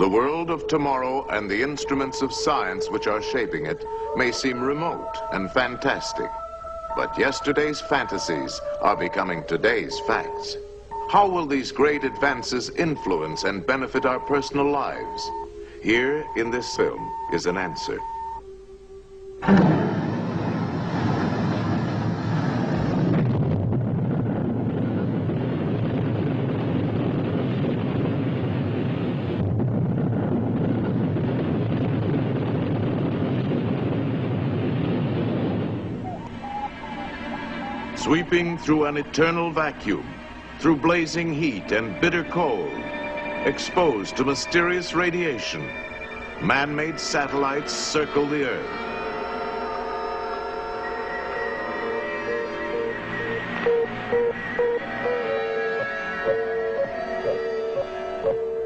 The world of tomorrow and the instruments of science which are shaping it may seem remote and fantastic, but yesterday's fantasies are becoming today's facts. How will these great advances influence and benefit our personal lives? Here in this film is an answer. Sweeping through an eternal vacuum, through blazing heat and bitter cold, exposed to mysterious radiation, man-made satellites circle the Earth.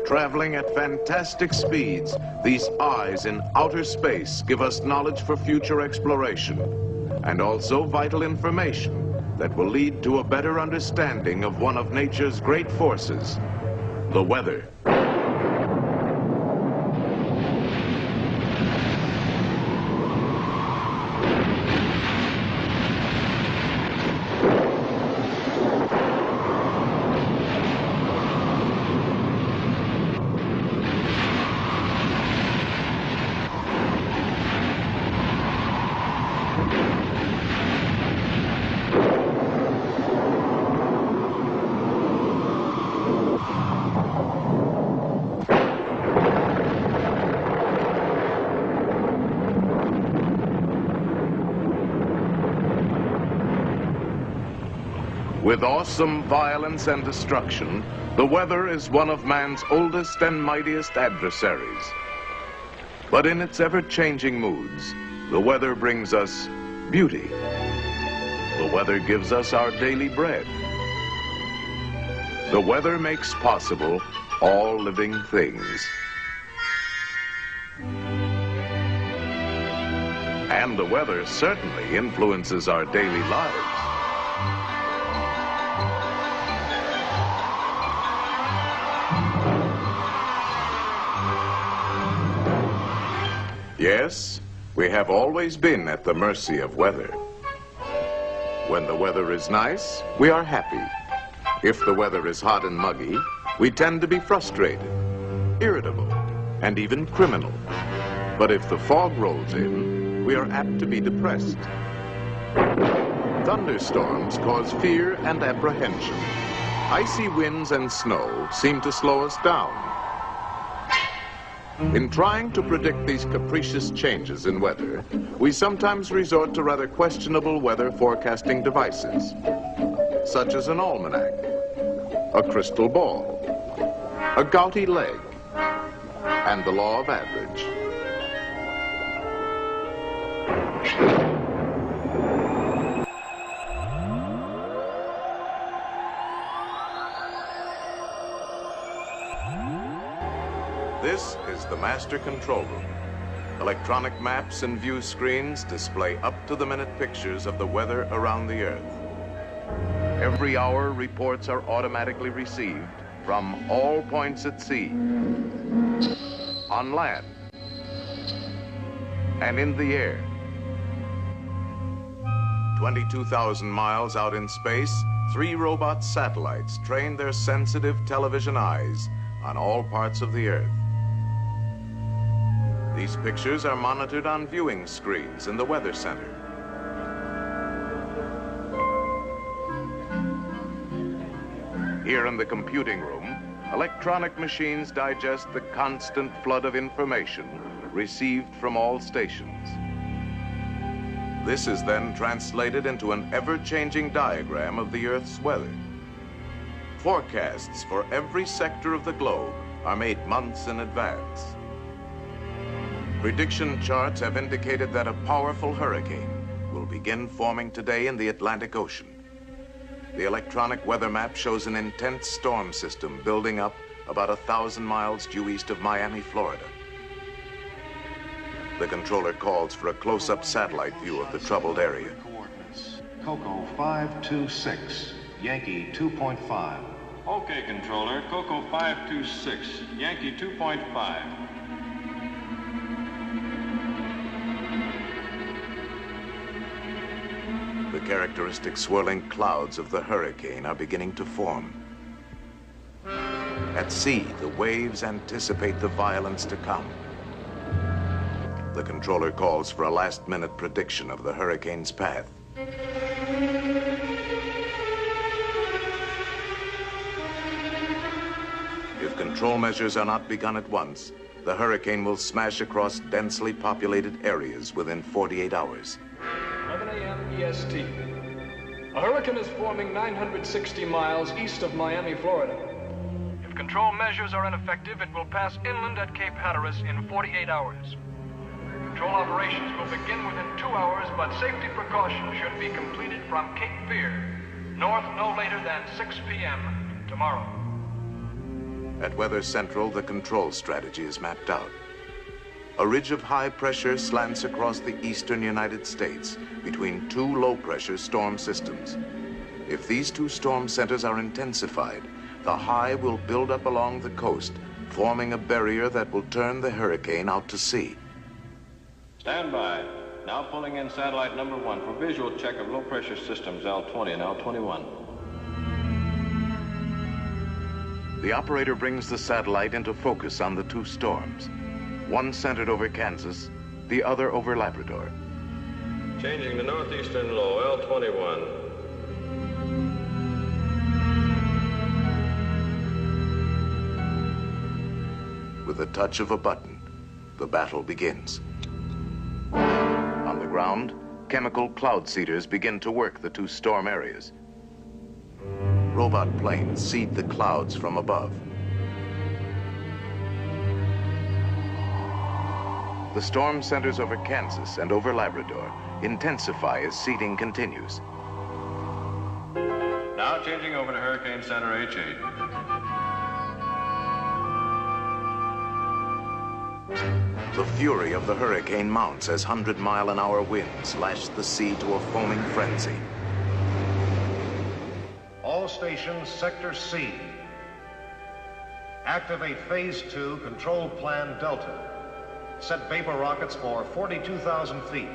Traveling at fantastic speeds, these eyes in outer space give us knowledge for future exploration, and also vital information that will lead to a better understanding of one of nature's great forces, the weather. With awesome violence and destruction, the weather is one of man's oldest and mightiest adversaries. But in its ever-changing moods, the weather brings us beauty. The weather gives us our daily bread. The weather makes possible all living things. And the weather certainly influences our daily lives. Yes, we have always been at the mercy of weather. When the weather is nice, we are happy. If the weather is hot and muggy, we tend to be frustrated, irritable, and even criminal. But if the fog rolls in, we are apt to be depressed. Thunderstorms cause fear and apprehension. Icy winds and snow seem to slow us down. In trying to predict these capricious changes in weather, we sometimes resort to rather questionable weather forecasting devices, such as an almanac, a crystal ball, a gouty leg, and the law of average. This is the master control room. Electronic maps and view screens display up-to-the-minute pictures of the weather around the Earth. Every hour, reports are automatically received from all points at sea, on land, and in the air. 22,000 miles out in space, 3 robot satellites train their sensitive television eyes on all parts of the Earth. These pictures are monitored on viewing screens in the Weather Center. Here in the computing room, electronic machines digest the constant flood of information received from all stations. This is then translated into an ever-changing diagram of the Earth's weather. Forecasts for every sector of the globe are made months in advance. Prediction charts have indicated that a powerful hurricane will begin forming today in the Atlantic Ocean. The electronic weather map shows an intense storm system building up about 1,000 miles due east of Miami, Florida. The controller calls for a close-up satellite view of the troubled area. Coordinates: Coco 526, Yankee 2.5, Okay, controller. Coco 526, Yankee 2.5. The characteristic swirling clouds of the hurricane are beginning to form. At sea, the waves anticipate the violence to come. The controller calls for a last-minute prediction of the hurricane's path. If control measures are not begun at once, the hurricane will smash across densely populated areas within 48 hours. 11 a.m. EST. A hurricane is forming 960 miles east of Miami, Florida. If control measures are ineffective, it will pass inland at Cape Hatteras in 48 hours. Control operations will begin within 2 hours, but safety precautions should be completed from Cape Fear, north no later than 6 p.m. tomorrow. At Weather Central, the control strategy is mapped out. A ridge of high pressure slants across the eastern United States between two low-pressure storm systems. If these two storm centers are intensified, the high will build up along the coast, forming a barrier that will turn the hurricane out to sea. Stand by. Now pulling in satellite number 1 for visual check of low-pressure systems L20 and L21. The operator brings the satellite into focus on the two storms, one centered over Kansas, the other over Labrador. Changing to northeastern low, L21. With a touch of a button, the battle begins. On the ground, chemical cloud seeders begin to work the two storm areas. Robot planes seed the clouds from above. The storm centers over Kansas and over Labrador intensify as seeding continues. Now changing over to Hurricane Center H8. The fury of the hurricane mounts as 100-mile-an-hour winds lash the sea to a foaming frenzy. All stations, Sector C. Activate Phase 2, Control Plan Delta. Set vapor rockets for 42,000 feet.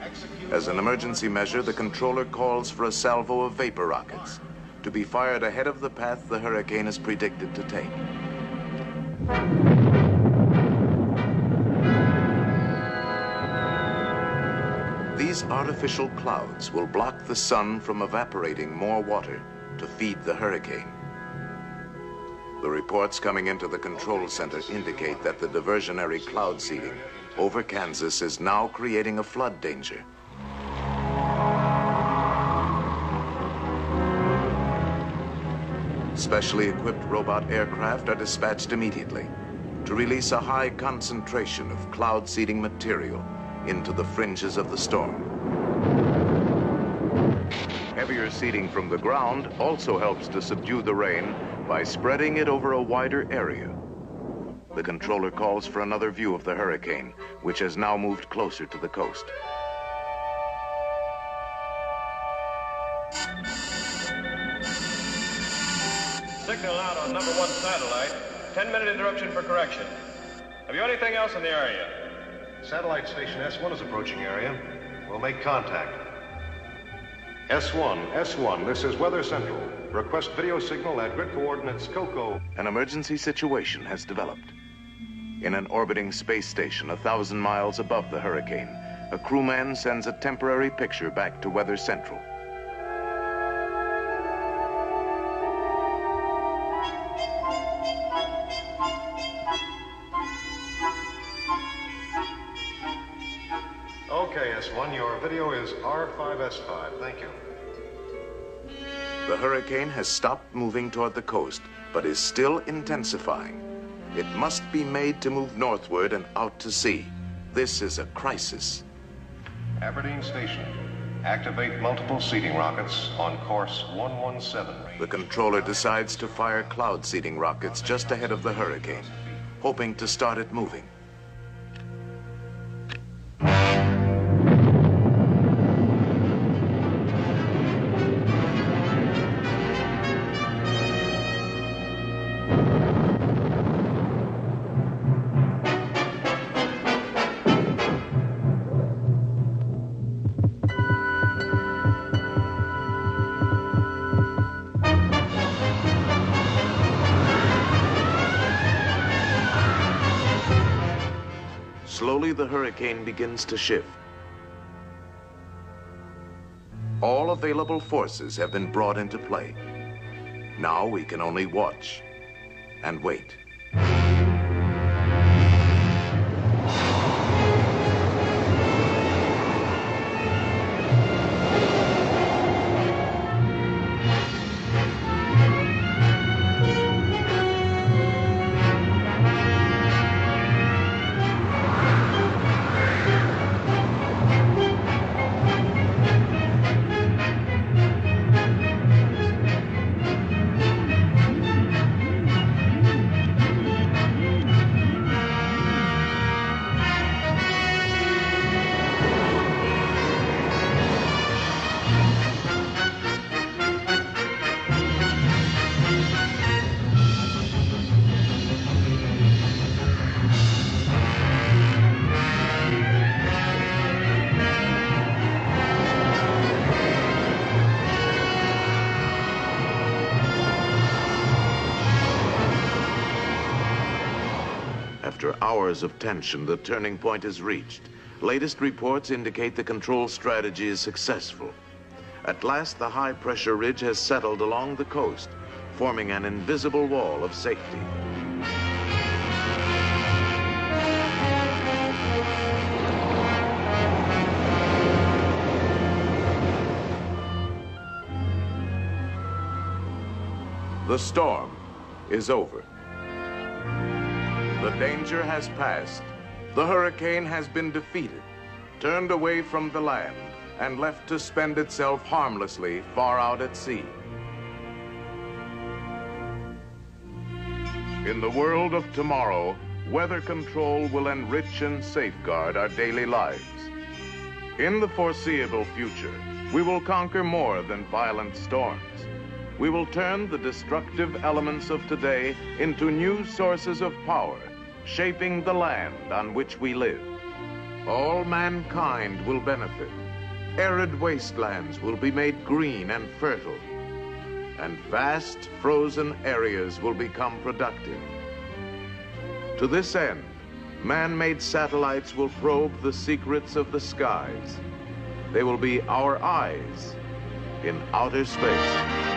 Execute. As an emergency measure, the controller calls for a salvo of vapor rockets to be fired ahead of the path the hurricane is predicted to take. These artificial clouds will block the sun from evaporating more water to feed the hurricane. The reports coming into the control center indicate that the diversionary cloud seeding over Kansas is now creating a flood danger. Specially equipped robot aircraft are dispatched immediately to release a high concentration of cloud seeding material into the fringes of the storm. Heavier seeding from the ground also helps to subdue the rain by spreading it over a wider area. The controller calls for another view of the hurricane, which has now moved closer to the coast. Signal out on number 1 satellite. 10-minute interruption for correction. Have you anything else in the area? Satellite station S1 is approaching area. We'll make contact. S1, this is Weather Central. Request video signal at grid coordinates Coco. An emergency situation has developed. In an orbiting space station 1,000 miles above the hurricane, a crewman sends a temporary picture back to Weather Central. Okay, S1, your video is R5S5. Thank you. The hurricane has stopped moving toward the coast, but is still intensifying. It must be made to move northward and out to sea. This is a crisis. Aberdeen Station. Activate multiple seeding rockets on course 117. The controller decides to fire cloud seeding rockets just ahead of the hurricane, hoping to start it moving. slowly the hurricane begins to shift. All available forces have been brought into play. Now we can only watch and wait. After hours of tension, the turning point is reached. Latest reports indicate the control strategy is successful. At last, the high-pressure ridge has settled along the coast, forming an invisible wall of safety. The storm is over. The danger has passed. The hurricane has been defeated, turned away from the land, and left to spend itself harmlessly far out at sea. In the world of tomorrow, weather control will enrich and safeguard our daily lives. In the foreseeable future, we will conquer more than violent storms. We will turn the destructive elements of today into new sources of power, shaping the land on which we live. All mankind will benefit. Arid wastelands will be made green and fertile, and vast frozen areas will become productive. To this end, man-made satellites will probe the secrets of the skies. They will be our eyes in outer space.